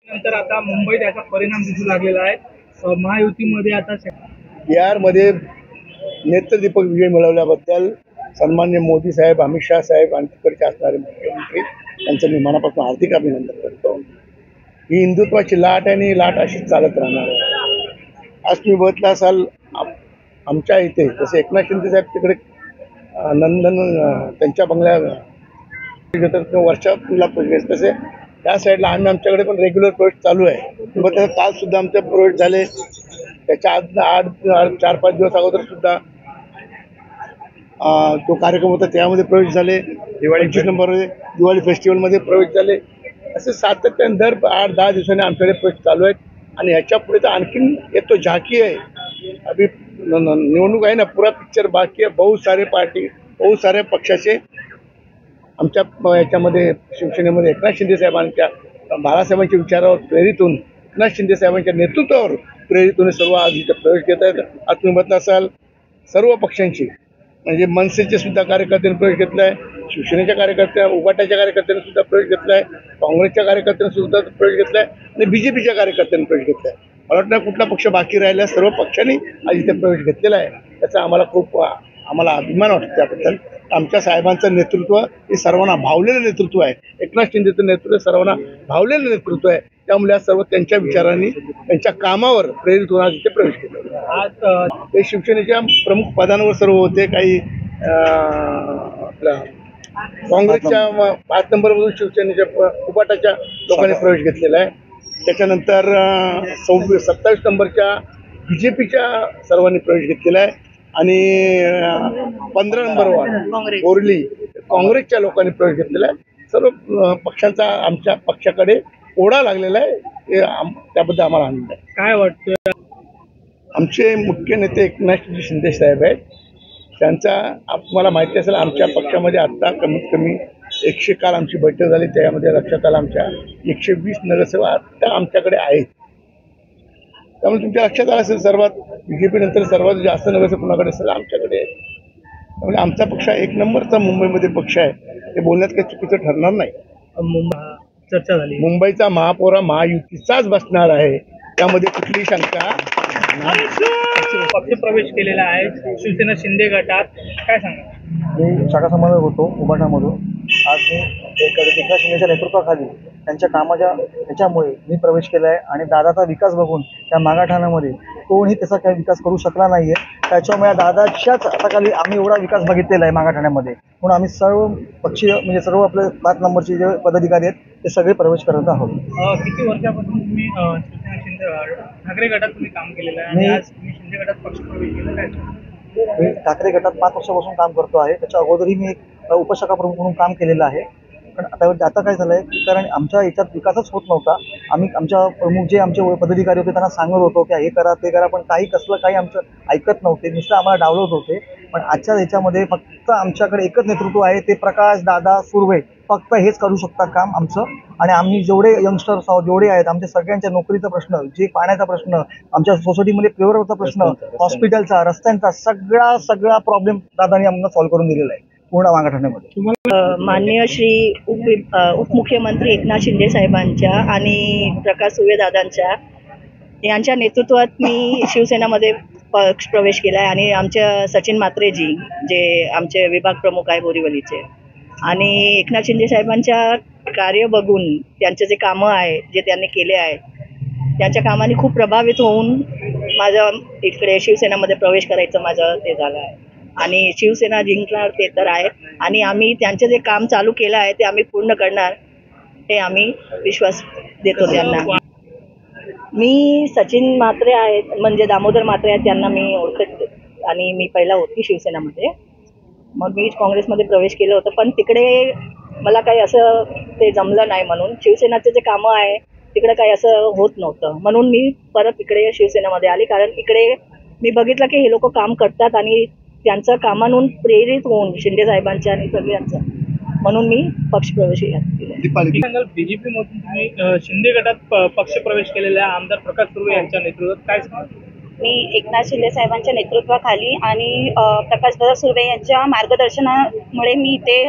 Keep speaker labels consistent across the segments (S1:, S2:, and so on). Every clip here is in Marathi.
S1: नंतर आता मुंबईत याचा परिणाम दिसू लागलेला आहे. महायुतीमध्ये आता
S2: बिहारमध्ये नेत्रदीपक विजय मिळवल्याबद्दल सन्मान्य मोदी साहेब, अमित शाह साहेब आणि तिकडचे असणारे मुख्यमंत्री यांचं मी मनापासून हार्दिक अभिनंदन करतो. ही हिंदुत्वाची लाट आहे आणि ही लाट अशीच चालत राहणार आहे. आज तुम्ही बघितलं असाल आमच्या इथे जसे एकनाथ शिंदे साहेब तिकडे नंदन त्यांच्या बंगल्या वर्षाला प्रवेश, तसे त्या साईडला आमच्याकडे पण रेग्युलर प्रवेश चालू आहे. मग त्याचा काल सुद्धा आमचे प्रवेश झाले. त्याच्या आठ 4-5 दिवस अगोदर सुद्धा तो कार्यक्रम होता, त्यामध्ये प्रवेश झाले. दिवाळी 25 नंबरमध्ये दिवाळी फेस्टिवलमध्ये प्रवेश झाले. असे सातत्याने दर 8-10 दिवसांनी आमच्याकडे प्रवेश चालू आहेत. आणि ह्याच्या पुढे तर आणखीन येतो झाकी आहे. अभी निवडणूक आहे ना, पुरा पिक्चर बाकी आहे. बहुत सारे पार्टी, बहुत सारे पक्षाचे आमच्या याच्यामध्ये शिवसेनेमध्ये एकनाथ शिंदे साहेबांच्या, बाळासाहेबांच्या विचारावर प्रेरित होऊन, एकनाथ शिंदे साहेबांच्या नेतृत्वावर प्रेरित होऊन सर्व आज इथे प्रवेश घेत आहेत. आज तुम्ही बघत असाल सर्व पक्षांची, म्हणजे मनसेचे सुद्धा कार्यकर्त्यांनी प्रवेश घेतला आहे, शिवसेनेच्या कार्यकर्त्या, उभाटाच्या कार्यकर्त्यांनी सुद्धा प्रवेश घेतला आहे, काँग्रेसच्या कार्यकर्त्यांनी सुद्धा प्रवेश घेतला आहे आणि BJPच्या कार्यकर्त्यांनी प्रवेश घेतला आहे. मला वाटतं कुठला पक्ष बाकी राहिला, सर्व पक्षांनी आज इथे प्रवेश घेतलेला आहे. त्याचा आम्हाला अभिमान वाटतो. त्याबद्दल आमच्या साहेबांचं नेतृत्व हे सर्वांना भावलेलं नेतृत्व आहे. एकनाथ शिंदेचं नेतृत्व सर्वांना भावलेलं नेतृत्व आहे. त्यामुळे आज सर्व त्यांच्या विचारांनी, त्यांच्या कामावर प्रेरित होऊन आज इथे प्रवेश केला. आज ते शिवसेनेच्या प्रमुख पदांवर सर्व होते. काही आपल्या काँग्रेसच्या 5 नंबरमधून शिवसेनेच्या उभाटाच्या लोकांनी प्रवेश घेतलेला आहे. त्याच्यानंतर 27 नंबरच्या BJPच्या सर्वांनी प्रवेश घेतलेला आहे आणि 15 नंबरवर बोरली काँग्रेसच्या लोकांनी प्रवेश घेतलेला आहे. सर्व पक्षांचा आमच्या पक्षाकडे ओढा लागलेला आहे. त्याबद्दल आम्हाला आनंद आहे.
S1: काय वाटतं?
S2: आमचे मुख्य नेते एकनाथ शिंदे साहेब आहेत. त्यांचा तुम्हाला माहिती असेल, आमच्या पक्षामध्ये आत्ता कमीत कमी 100 काल आमची बैठक झाली. त्यामध्ये लक्षात आलं आमच्या 120 नगरसेवक आत्ता आमच्याकडे आहेत. त्यामुळे तुमच्या लक्षात आलं असेल, सर्वात BJP नंतर सर्वात जास्त नगरसेवक कुणाकडे असेल, आमच्याकडे. त्यामुळे आमचा पक्ष 1 नंबरचा मुंबईमध्ये पक्ष आहे. हे बोलण्यात काही चुकीचं ठरणार नाही.
S1: चर्चा झाली,
S2: मुंबईचा महापौर महायुतीचाच बसणार आहे, त्यामध्ये कुठलीही शंका नाही.
S1: पक्ष प्रवेश केलेला आहे शिवसेना शिंदे गटात, काय सांगा?
S3: मी शाखा संपादक होतो उभाटामधून. आज मी एकनाथ शिंदेच्या नेतृत्वाखाली त्यांच्या कामाच्या ह्याच्यामुळे मी प्रवेश केला आहे आणि दादाचा विकास बघून त्या मागाठाण्यामध्ये कोणीही त्याचा काही विकास करू शकला नाही आहे. त्याच्यामुळे दादाच्याच हाताखाली आम्ही एवढा विकास बघितलेला आहे मागाठाण्यामध्ये. म्हणून आम्ही सर्व पक्षीय, म्हणजे सर्व आपले 5 नंबरचे जे पदाधिकारी आहेत ते सगळे प्रवेश करत आहोत.
S1: किती वर्षापासून तुम्ही शिवसेना शिंदे ठाकरे गटात तुम्ही काम केलेलं आहे आणि आज तुम्ही शिंदे गटात पक्ष प्रवेश केलेला आहे?
S3: मी ठाकरे गटात 5 वर्षापासून काम करतो आहे. त्याच्या अगोदरही मी एक उपशाखा प्रमुख म्हणून काम केलेलं आहे. पण आता काय झालं आहे की कारण आमच्या याच्यात विकासच होत नव्हता. आम्ही आमच्या प्रमुख जे आमचे पदाधिकारी होते त्यांना सांगत होतो की हे करा ते करा, पण काही आमचं ऐकत नव्हते, नुसतं आम्हाला डावलत होते. पण आजच्या याच्यामध्ये फक्त आमच्याकडे एकच नेतृत्व आहे, ते प्रकाश दादा सुर्वे. फक्त हेच करू शकतात काम आमचं. आणि आम्ही जेवढे यंगस्टर्स आहोत, जेवढे आहेत, आमच्या सगळ्यांच्या नोकरीचा प्रश्न, जे पाण्याचा प्रश्न, आमच्या सोसायटीमध्ये प्युअरचा प्रश्न, हॉस्पिटलचा, रस्त्यांचा, सगळा प्रॉब्लेम दादांनी आम्हाला सॉल्व्ह करून दिलेला आहे पूर्ण मागाठाण्यामध्ये.
S4: माननीय श्री उपमुख्यमंत्री एकनाथ शिंदे साहेबांच्या आणि प्रकाश सुर्वे दादांच्या यांच्या नेतृत्वात मी शिवसेनामध्ये पक्ष प्रवेश केला आहे. आणि आमच्या सचिन म्हात्रेजी जे आमचे विभाग प्रमुख आहे बोरिवलीचे, आणि एकनाथ शिंदे साहेबांच्या कार्य बघून त्यांचे जे कामं आहे, जे त्यांनी केले आहे, त्यांच्या कामाने खूप प्रभावित होऊन माझं इकडे शिवसेनामध्ये प्रवेश करायचं माझं ते झालं आहे. आणि शिवसेना जिंकणार ते तर आहे. आणि आम्ही त्यांचे जे काम चालू केलं आहे ते आम्ही पूर्ण करणार, हे आम्ही विश्वास देतो त्यांना. मी सचिन म्हात्रे आहेत, म्हणजे दामोदर म्हात्रे आहेत, त्यांना मी ओळखते. आणि मी पहिला होती शिवसेनामध्ये, मग मी काँग्रेसमध्ये प्रवेश केलं होतं. पण तिकडे मला काही असं ते जमलं नाही, म्हणून शिवसेनाचे जे कामं आहे तिकडे काही असं होत नव्हतं. म्हणून मी परत इकडे शिवसेनामध्ये आली, कारण इकडे मी बघितलं की हे लोक काम करतात आणि त्यांचं कामांहून प्रेरित होऊन शिंदे साहेबांच्या आणि सगळ्यांचं, म्हणून मी पक्ष प्रवेश केला.
S1: BJP मधून तुम्ही शिंदे गटात पक्ष प्रवेश केलेल्या आमदार प्रकाश सुर्वे यांच्या नेतृत्वात, काय सांगा?
S4: मी एकनाथ शिंदे साहेबांच्या नेतृत्वाखाली आणि प्रकाशदादा सुर्वे यांच्या मार्गदर्शनामुळे मी इथे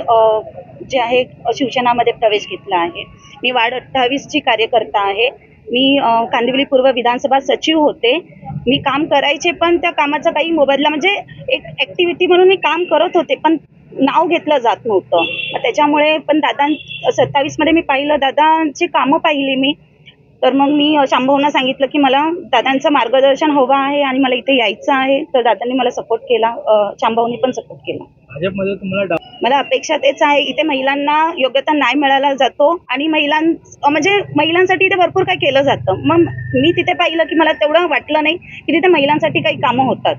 S5: जे आहे शिवसेनामध्ये प्रवेश घेतला आहे. मी वार्ड 28 ची कार्यकर्ता आहे. मी कांदिवली पूर्व विधानसभा सचिव होते. मी काम करायचे, पण त्या कामाचा काही मोबदला म्हणजे एक ऍक्टिव्हिटी म्हणून मी काम करत होते, पण नाव घेतलं जात नव्हतं. त्याच्यामुळे पण 27 मध्ये मी पाहिलं, दादांची कामं पाहिली मी. तर मग मी शांभाऊंना सांगितलं की मला दादांचं मार्गदर्शन हवं आहे आणि मला इथे यायचं आहे. तर दादांनी मला सपोर्ट केला, शांभाऊंनी पण सपोर्ट केला.
S1: भाजपमध्ये तुम्हाला
S5: मला अपेक्षा तेच आहे, इथे महिलांना योग्यता न्याय मिळाला जातो आणि म्हणजे महिलांसाठी इथे भरपूर काही केलं जातं. मग मी तिथे पाहिलं की मला तेवढं वाटलं नाही की तिथे महिलांसाठी काही कामं होतात.